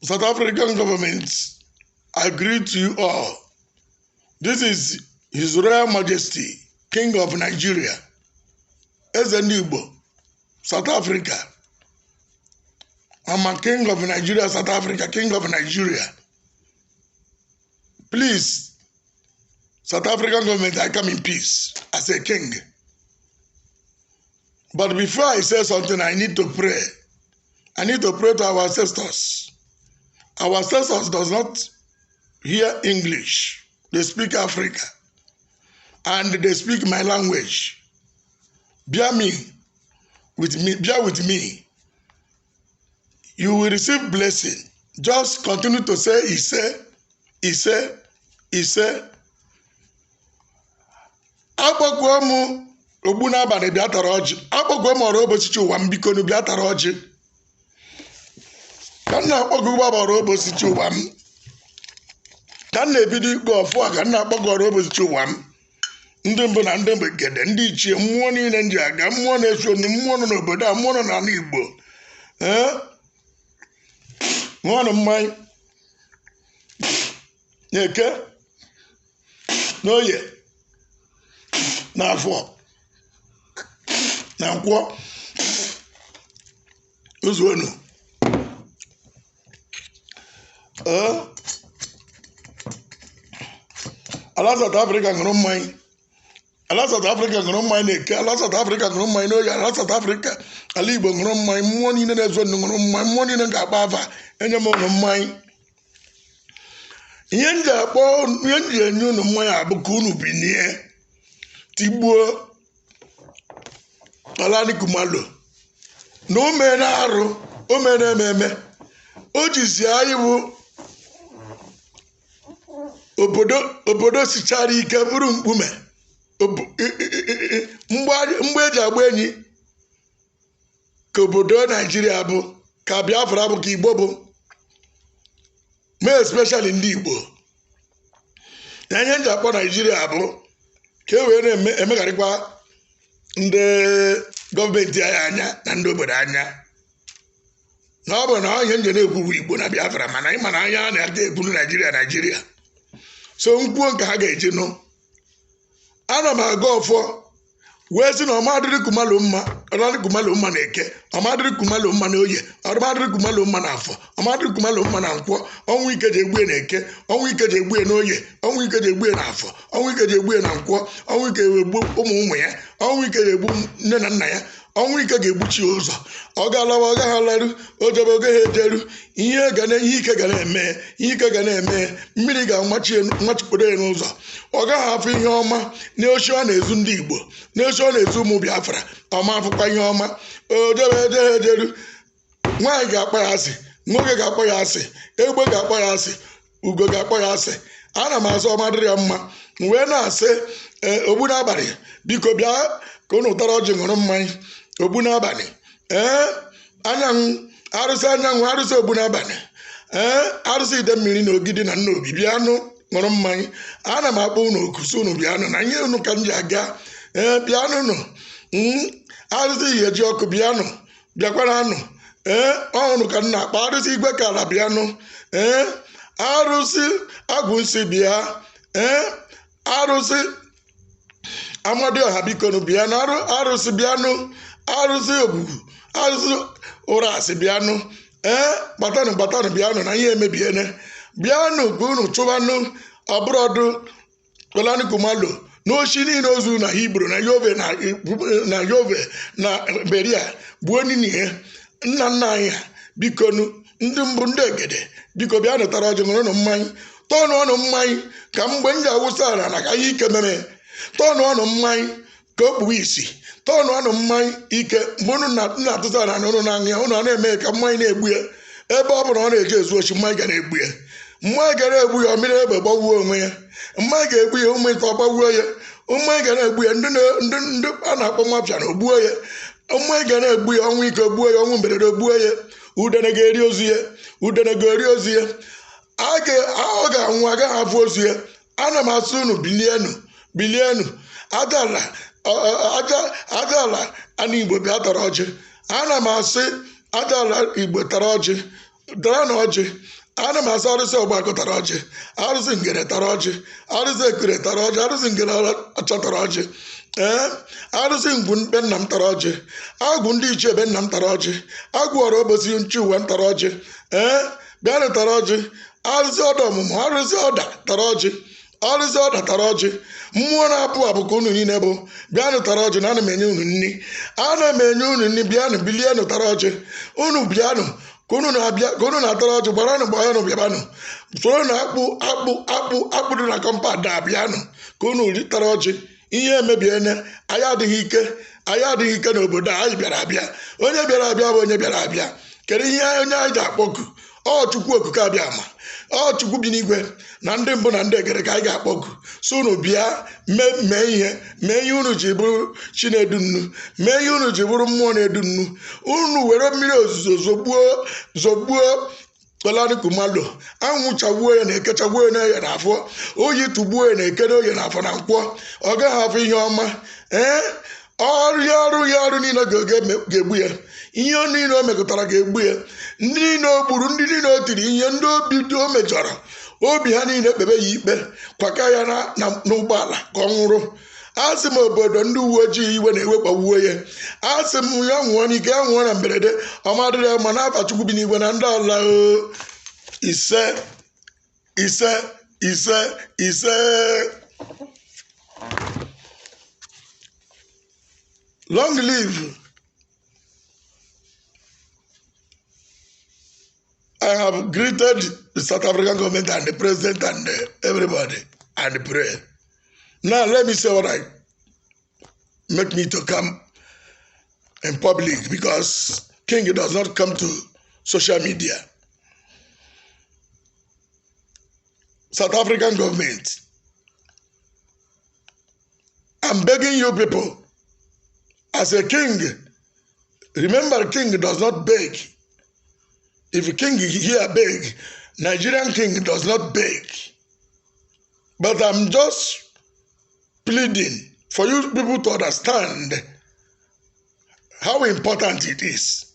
South African government, I greet to you all. This is His Royal Majesty, King of Nigeria, Ezenigbo, South Africa. I'm a King of Nigeria, South Africa, King of Nigeria. Please, South African government, I come in peace as a king. But before I say something, I need to pray. I need to pray to our ancestors. Our ancestors does not hear English. They speak Africa. And they speak my language. Bear with me. You will receive blessing. Just continue to say, Ise. Agbagwo m ogbu n'abalị bịa tara ọjị. Agbagwo m ọrụ ụbọchị ụwa m biko nu bịa tara ọjị. Ka nna akpọgụ gbabara ụbọchị ụwa m. Ka nna ebido ikpe ọfụ a ka nna akpọgụ ọrụ ụbọchị ụwa m. Ndị mbụ na ndị mgbegede, ndị ichie, mmụọ niile ndị aga, mmụọ na-eso ndị mmụọ nọ n'obodo a, mmụọ nọ n'ala Igbo. Mmụọ mmanya. N'eke, n'oye, n'afọ, na nkwọ, uzuonu. Ala South Africa ṅụrụ mmanya. Ala South Africa ṅụrụ mmanya n'eke, ala South Africa ṅụrụ mmanya n'oye, ala South Africa, ala Igbo ṅụrụ mmanya, mmụọ niile na-ezo ndụ ṅụrụ mmanya, mmụọ niile ga-agba afa, enye m unu mmanya. Ihe m ji enye unu mmanya bụ ka unu binie tigbuo ala Khumalo na o mere arụ, o mere ememe, o jizi anyị bụ obodo sichara ike bụrụ mkpume mgbe eji agba enyi ka obodo Naijiria bụ, ka Biafra bụ, ka Igbo bụ, mee especially ndị Igbo. Na ihe nji akpọ Naijiria bụ ka e wee na-emegharịkwa ndị gọọmenti anyị anya na ndị obodo anya. Na ọ bụ na ihe nje na-ekwuwu Igbo na Biafra, mana ịma na anya na-aga ekwuru Naijiria. So mkpuo nke ha ga-eji nụ. Ana m aga ọfọ wee sị na ọmadịrị Khumalo mma, ọmadịrị Khumalo mma na Eke, ọmadịrị Khumalo mma na Oye, ọmadịrị Khumalo mma na Afọ, ọmadịrị Khumalo mma na Nkwọ, ọnwụ ike ji egbu na Eke, ọnwụ ike ji egbu na Oye, ọnwụ ike ji egbu na Afọ, ọnwụ ike ji egbu na Nkwọ, ọnwụ ike ga-egbu ụmụ ya, ọnwụ ike ga-egbu nne na nna ya, ọnwụ ike ga-egbuchi ụzọ. Ọ ga-alawa, ọ gaghị alarụ, o jebe oge ha ejeru, ihe ike ga na-eme, mmiri ga-amachipụrụ ya n'ụzọ. Ọ gaghị afụ ihe ọma n'oche ọ na-ezu ndị Igbo, n'oche ọ na-ezu ụmụ Biafra, ọma afụkwa ihe ọma. O jebe eje ha ejeru, nwaanyị ga-akpọ ya asị, nwoke ga-akpọ ya asị, egbe ga-akpọ ya asị, ugo ga-akpọ ya asị. Ana m asị ọmadịrị ya mma, wee na-asị ogbu n'abalị, biko bịa ka unu tara ọjị ṅụrụ mmanya. Ogbu n'abalị, anyanwụ, arụsị ogbu n'abalị, arụsị ide mmiri na Ogidi na Nnobi, bịanụ ṅụrụ mmanya. Ana m akpọ unu oku sị unu bịanụ, na ihe unu ka m ji aga. Bịanụ nụ, arụsị ihe ji ọkụ bịanụ, bịakwara anụ. Ọhụrụ ka m na-akpọ arụsị igwe ka ala bịanụ. Arụsị agwụ nsị bịa. Arụsị Amadioha biko nụ bịanụ, arụsị bịanụ, arụsị ogbugbu, arụsị ụra asị bịanụ. Gbatanụ bịanụ, na ihe emebiene. Bịanụ ka unu chụbanụ ọbụrọdụ Xolani Khumalo n'ochi niile ozu na Hibru na Yove na Beria gbuo nini ya. Nna anyị ha bikonu, ndị mbụ ndị egede biko bịanụ tara ọjị ṅụrụ mmanya. Tọọnụ ọnụ mmanya ka mgbe m ji awụsa ala na ka ihe ike mere. Tọọnụ ọnụ mmanya ka o kpuwe isi. Tọọnụ ọnụ mmanya ike mgbe unu na-atụta ala na unu na-aṅụ ya, unu ọ na-eme ka mmanya na-egbu ya. Ebe ọ bụla ọ na-eji ezu ochi, mmanya ga na-egbu ya. Mmanya ga na-egbu ya, mmiri egbe gbagbuo onwe ya. Mmanya ga-egbu ya, ụmụ ite ọgbagbuo ya. Mmanya ga na-egbu ya, ndị a na-akpọ mafia na ogbuo ya. Mmanya ga na-egbu ya, ọnwụ ike gbuo ya, ọnwụ mberede gbuo ya. Udene ga-eri ozu ya, udene ga-eri ozu ya. Ọ ga-anwụ, agaghị afụ ozu ya. Ana m asị unu bilienu. Aja ala ana Igbo bịa tara ọjị. Ana m asị Ajala Igbo tara ọjị dara na ọjị ana m asị arụsị ọgbakọ tara ọjị arụsị ngere tara ọjị arụsị ekure tara ọjị arụsị ngere ọcha tara ọjị arụsị ngwu be nna m tara ọjị agwụ ndị ichie be nna m tara ọjị agwụ ọrụ obosi nchi uwe m tara ọjị bịanụ tara ọjị arụsị ọda ọmụmụ arụsị ọda tara ọjị arụsị ọda tara ọjị mmụọ na-apụ apụ ka unu niile bụ bịanụ tara ọjị na ana m enye unu nri ana m enye unu nri bịanụ bilienụ tara ọjị unu bịanụ ka unu na-abịa ka unu na-atara ọjị gbaranụ gbayanụ bịabanụ soro na akpụ dị na kọmpand abịanụ ka unu tara ọjị ihe emebiene anyị adịghị ike n'obodo anyị bịara abịa onye bịara abịa bụ onye bịara abịa kedu ihe onye anyị ji akpọku ọ Chukwu okuke abịa ma ọ Chukwu bi n'igwe na ndị mbụ na ndị egere ka anyị ga-akpọku so unu bịa mee ihe unu ji bụrụ chi na-edu nnu mee ihe unu ji bụrụ mmụọ na-edu nnu unu were mmiri ozuzo zogbuo Xolani Khumalo anwụ chagbuo ya na ekechagbuo ya na-eye na afọ oyi tụgbuo ya na ekede oye na afọ na nkwọ ọ gaghị afọ ihe ọma ọrụ niile ga-egbu ya ihe niile o mekọtara ga-egbu ya ndị niile o gburu ndị niile o tiri ihe ndị obi o mejọrọ obi ha niile kpebe ya ikpe kwaka ya n'ụgbọala ka ọ nwụrụ asị m obodo ndị uwe ojii iwe na-ewekpawuo ya asị m ya nwụọ n'ike ya nwụọ na mberede ọmadịrị ma n'afa Chukwu bi n'igwe na ndị ala ise long live. I have greeted the South African government and the president and everybody and pray. Now let me say what I make me to come in public, because King does not come to social media. South African government, I'm begging you people, as a king, remember king does not beg. If a king here beg, Nigerian king does not beg. But I'm just pleading for you people to understand how important it is.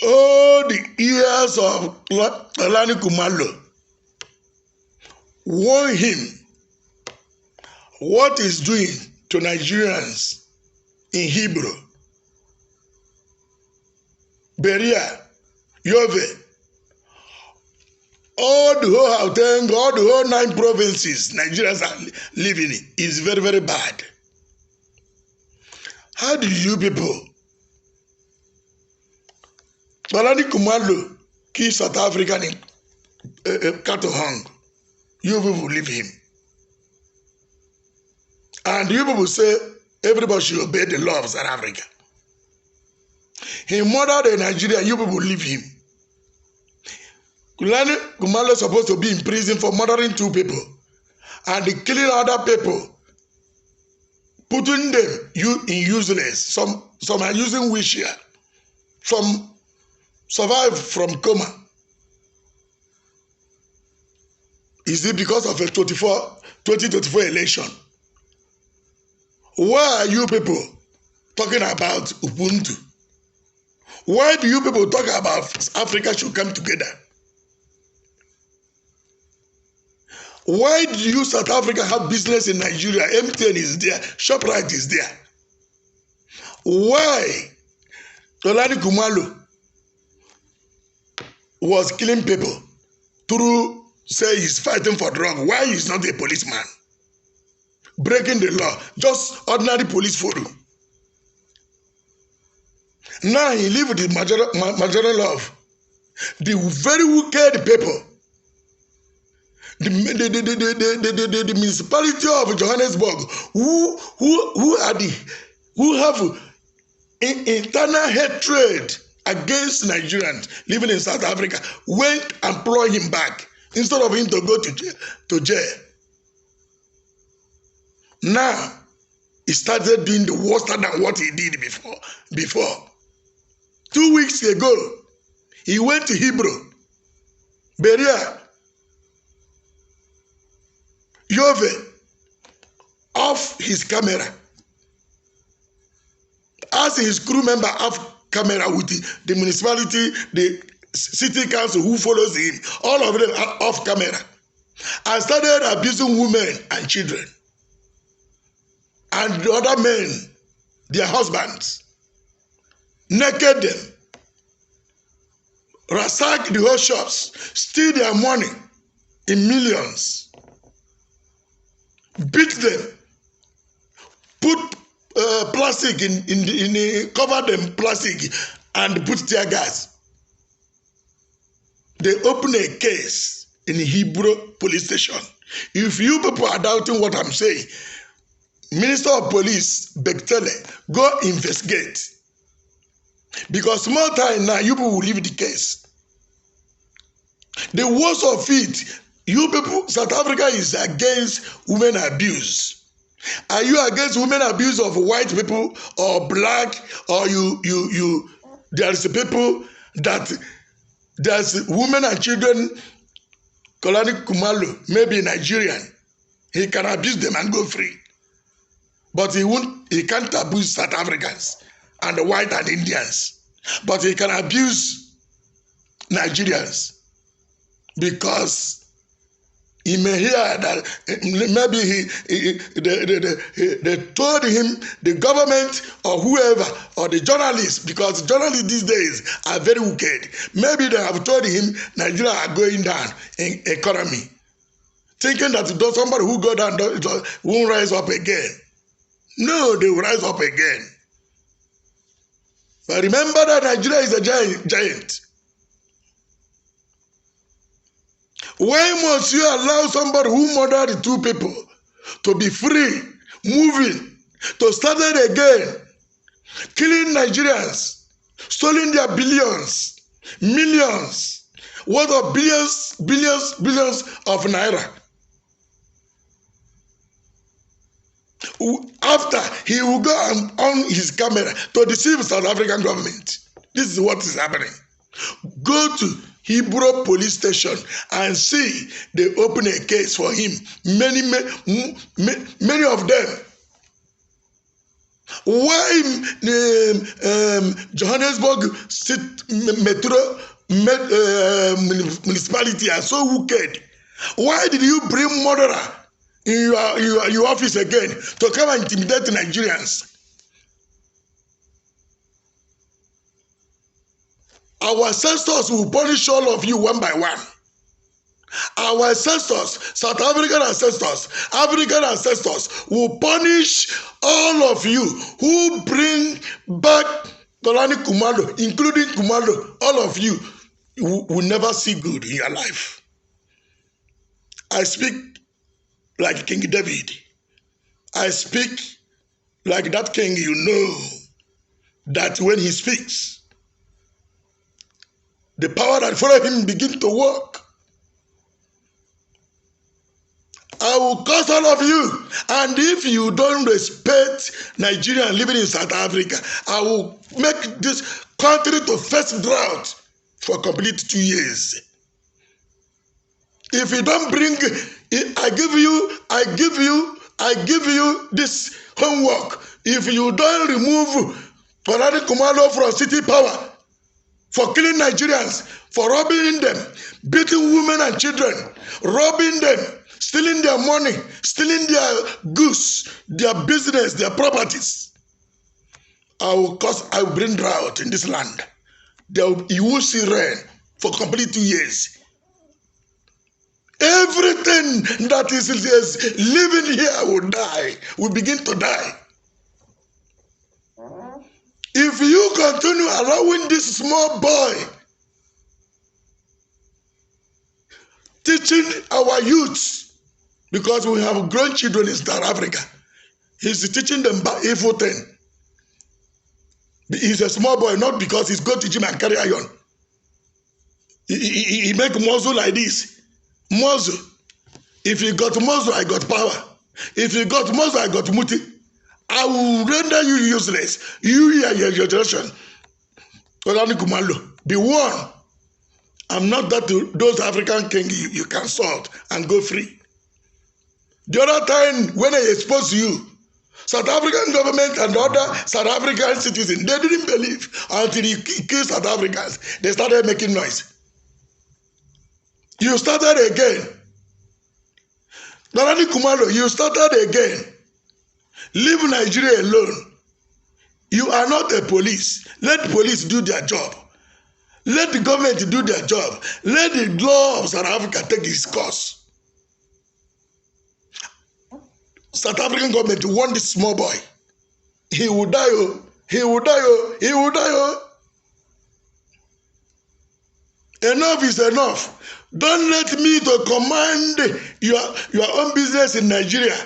All the years of Xolani Khumalo, warn him what he's doing to Nigerians in Hebrew, Beria, Yove, all the whole Gauteng, all the whole 9 provinces Nigerians are living in is very, very bad. How do you people, Xolani Khumalo, kill South African in cattle hung, you people leave him? And you people say everybody should obey the law of South Africa. He murdered a Nigerian, you people leave him. Xolani Khumalo is supposed to be in prison for murdering 2 people and killing other people, putting them in useless. Some are using wheelchair. Some survive from coma. Is it because of a 2024 election? Why are you people talking about Ubuntu? Why do you people talk about Africa should come together? Why do you South Africa have business in Nigeria? MTN is there, ShopRite is there. Why Xolani Khumalo was killing people through say he's fighting for drug? Why he's not a policeman? Breaking the law, just ordinary police photo. Now he live with the majority of the very wicked people. The municipality of Johannesburg, who have internal hatred against Nigerians living in South Africa, went and employed him back instead of him to go to jail. Now he started doing the worse than what he did before. 2 weeks ago, he went to Hebrew, Beria, Yove, off his camera once his crew member have camera with the municipality, the city council who follows him, all of them are off camera, and started abusing women and children and the other men, their husbands, naked them, ransack the whole shops, steal their money in millions, beat them, put plastic cover them plastic and put tear gas. They open a case in Hebrew police station. If you people are doubting what I'm saying, Minister of Police Bektele, go investigate. Because small time now, you people will leave the case. The worst of it, you people, South Africa is against women abuse. Are you against women abuse of white people or black, or there is people that there's women and children, Xolani Khumalo, maybe Nigerian, he can abuse them and go free. But he can't abuse South Africans and the white and Indians. But he can abuse Nigerians because he may hear that maybe they told him, the government or whoever, or the journalists, because journalists these days are very wicked. Maybe they have told him Nigeria are going down in economy, thinking that somebody who go down won't rise up again. No, they will rise up again. But remember that Nigeria is a giant. Why must you allow somebody who murdered two people to be free, moving, to start it again, killing Nigerians, stealing their billions, millions, worth of billions of naira? After he will go on his camera to deceive South African government. This is what is happening. Go to Hebrew police station and see they open a case for him. Many of them. Why Johannesburg Metro municipality are so wicked? Why did you bring murderer in your office again to come and intimidate Nigerians? Our ancestors will punish all of you one by one. Our ancestors, South African ancestors, African ancestors will punish all of you who bring back Xolani Khumalo, including Khumalo. All of you will never see good in your life. I speak like King David. I speak like that king, you know, that when he speaks, the power that follow him begin to work. I will curse all of you. And if you don't respect Nigerian living in South Africa, I will make this country to face drought for complete 2 years. If you don't bring, I give you this homework. If you don't remove Xolani Khumalo from city power, for killing Nigerians, for robbing them, beating women and children, robbing them, stealing their money, stealing their goods, their business, their properties, I will bring drought in this land. You will see rain for complete 2 years. Everything that is living here will die, will begin to die. If you continue allowing this small boy teaching our youth, because we have grown children in South Africa, he's teaching them evil thing. He's a small boy, not because he's going to gym and carry iron. He make muscle like this. Muscle. If you got muscle, I got power. If you got muscle, I got muti. I will render you useless. You and your generation. Xolani Khumalo, be warned. I'm not those African king you consult and go free. The other time when I exposed you, South African government and other South African citizens, they didn't believe until he killed South Africans. They started making noise. You started again. Xolani Khumalo, you started again. Leave Nigeria alone. You are not a police. Let the police do their job. Let the government do their job. Let the law of South Africa take its course. South African government want this small boy. He will die. Oh. He will die. Oh. He will die. Oh. Enough is enough. Don't let me to command your own business in Nigeria.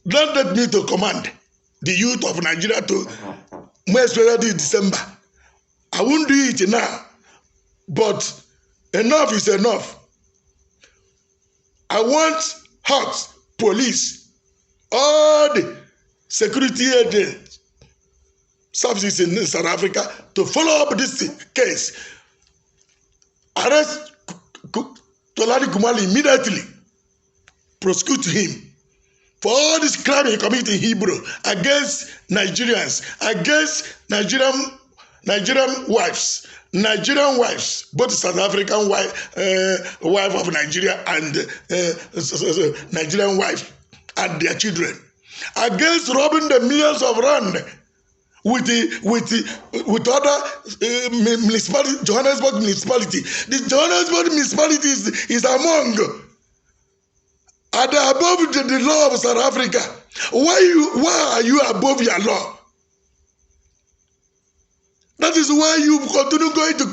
Don't let me to command the youth of Nigeria to more especially December. I won't do it now. But enough is enough. I want hot police, all the security agents, services in South Africa to follow up this case. Arrest Xolani Khumalo immediately. Prosecute him for all this crime he committed in Hebrew against Nigerians, against Nigerian wives, both South African wife of Nigeria and Nigerian wife and their children, against robbing the millions of rand with other municipality, Johannesburg municipality. The Johannesburg municipality is among and above the law of South Africa. Why are you above your law? That is why you continue going to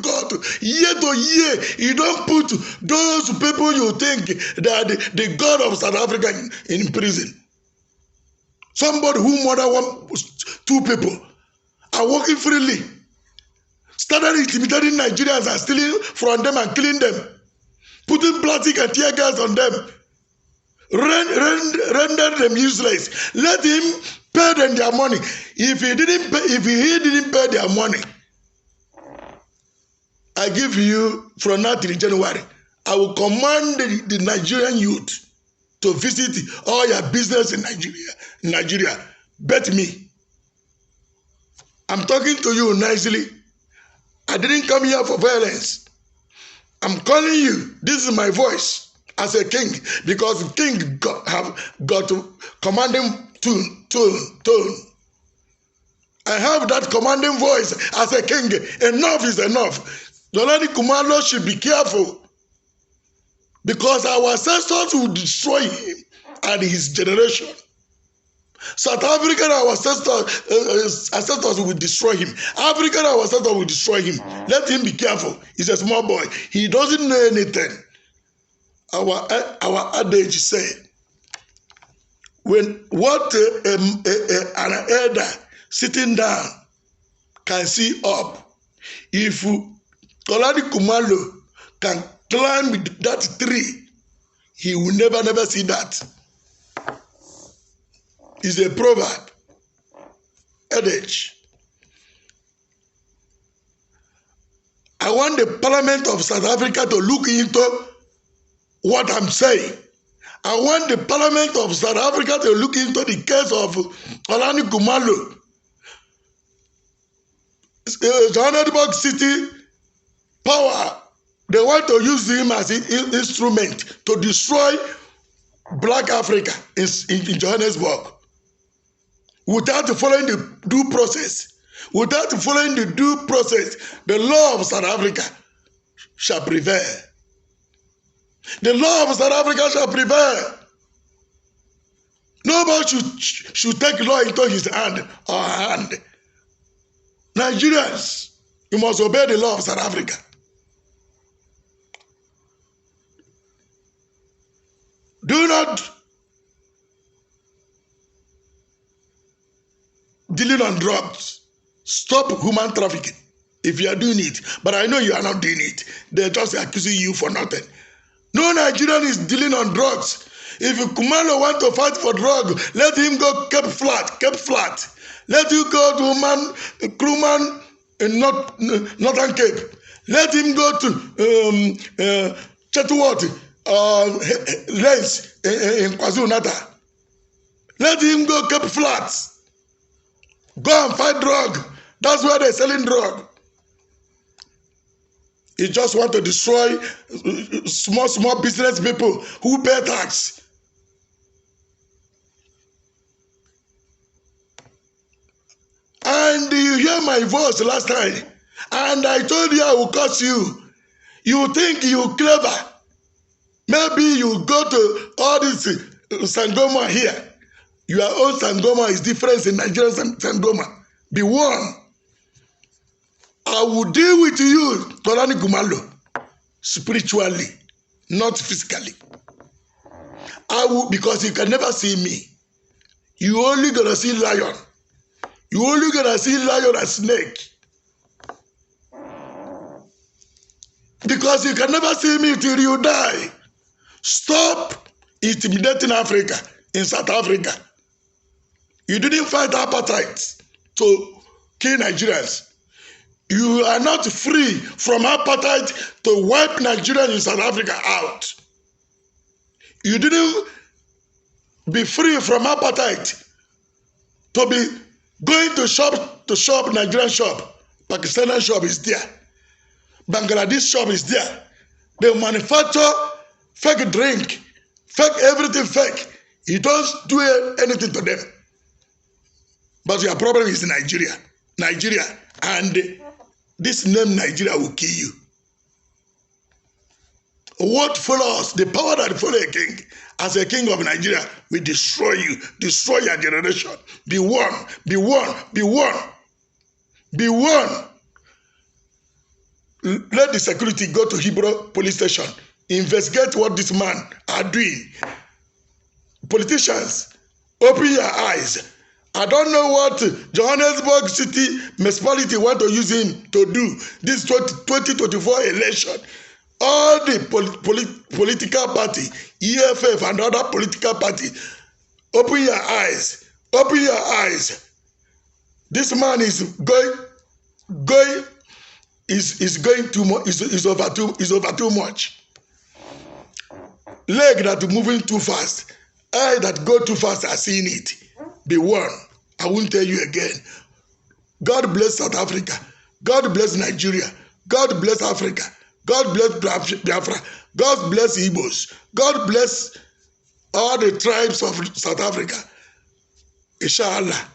court, year to year. You don't put those people you think that the God of South Africa in prison. Somebody who murdered two people are working freely, started intimidating Nigerians and stealing from them and killing them, putting plastic and tear gas on them, rendered them useless. Let him pay them their money. If he didn't pay their money, I give you from now till January, I will command the Nigerian youth to visit all your business in Nigeria. Bet me. I'm talking to you nicely. I didn't come here for violence. I'm calling you. This is my voice as a king, because king have got commanding tone. I have that commanding voice as a king. Enough is enough. Xolani Khumalo should be careful, because our ancestors will destroy him and his generation. South African, our ancestors will destroy him. African, our ancestors will destroy him. Let him be careful. He's a small boy. He doesn't know anything. Our adage said, when what an elder sitting down can see up, if Xolani Khumalo can climb that tree, he will never see that. It's a proverb, adage. I want the Parliament of South Africa to look into what I'm saying. I want the Parliament of South Africa to look into the case of Xolani Khumalo. Johannesburg City power, they want to use him as an instrument to destroy Black Africa in Johannesburg. Without following the due process, the law of South Africa shall prevail. The law of South Africa shall prevail. Nobody should take law into his hand or her hand. Nigerians, you must obey the law of South Africa. Do not dealing on drugs. Stop human trafficking if you are doing it. But I know you are not doing it. They're just accusing you for nothing. No Nigerian is dealing on drugs. If Khumalo want to fight for drug, let him go kept flat. Let him go to Crewman in Northern Cape. Let him go to Chetwood, Lens in KwaZulu-Natal. Let him go keep flats. Go and fight drug. That's where they're selling drug. He just want to destroy small business people who pay tax. And you hear my voice last time. And I told you I will curse you. You think you clever. Maybe you go to all this Sangoma here. Your own Sangoma is different in Nigerian Sangoma. Be warned. I will deal with you, Xolani Khumalo, spiritually, not physically. I will, because you can never see me. You only gonna see lion. You only gonna see lion and snake. Because you can never see me till you die. Stop intimidating Africa in South Africa. You didn't fight apartheid to kill Nigerians. You are not free from apartheid to wipe Nigerians in South Africa out. You didn't be free from apartheid to be going to shop, Nigerian shop. Pakistani shop is there. Bangladesh shop is there. They manufacture fake drink, fake everything fake. You don't do anything to them. But your problem is Nigeria. Nigeria. And this name Nigeria will kill you. What follows? The power that follows a king. As a king of Nigeria, will destroy you, destroy your generation. Be warned, be warned, be warned. Be warned. Let the security go to Hebrew police station. Investigate what this man are doing. Politicians, open your eyes. I don't know what Johannesburg City municipality want to use him to do this 2024 election. All the political party, EFF and other political party, open your eyes. Open your eyes. This man is going too much. Is over too much. Leg that moving too fast. Eye that go too fast are seeing it. Be warned. I won't tell you again. God bless South Africa. God bless Nigeria. God bless Africa. God bless Biafra. God bless Igbos. God bless all the tribes of South Africa. Inshallah.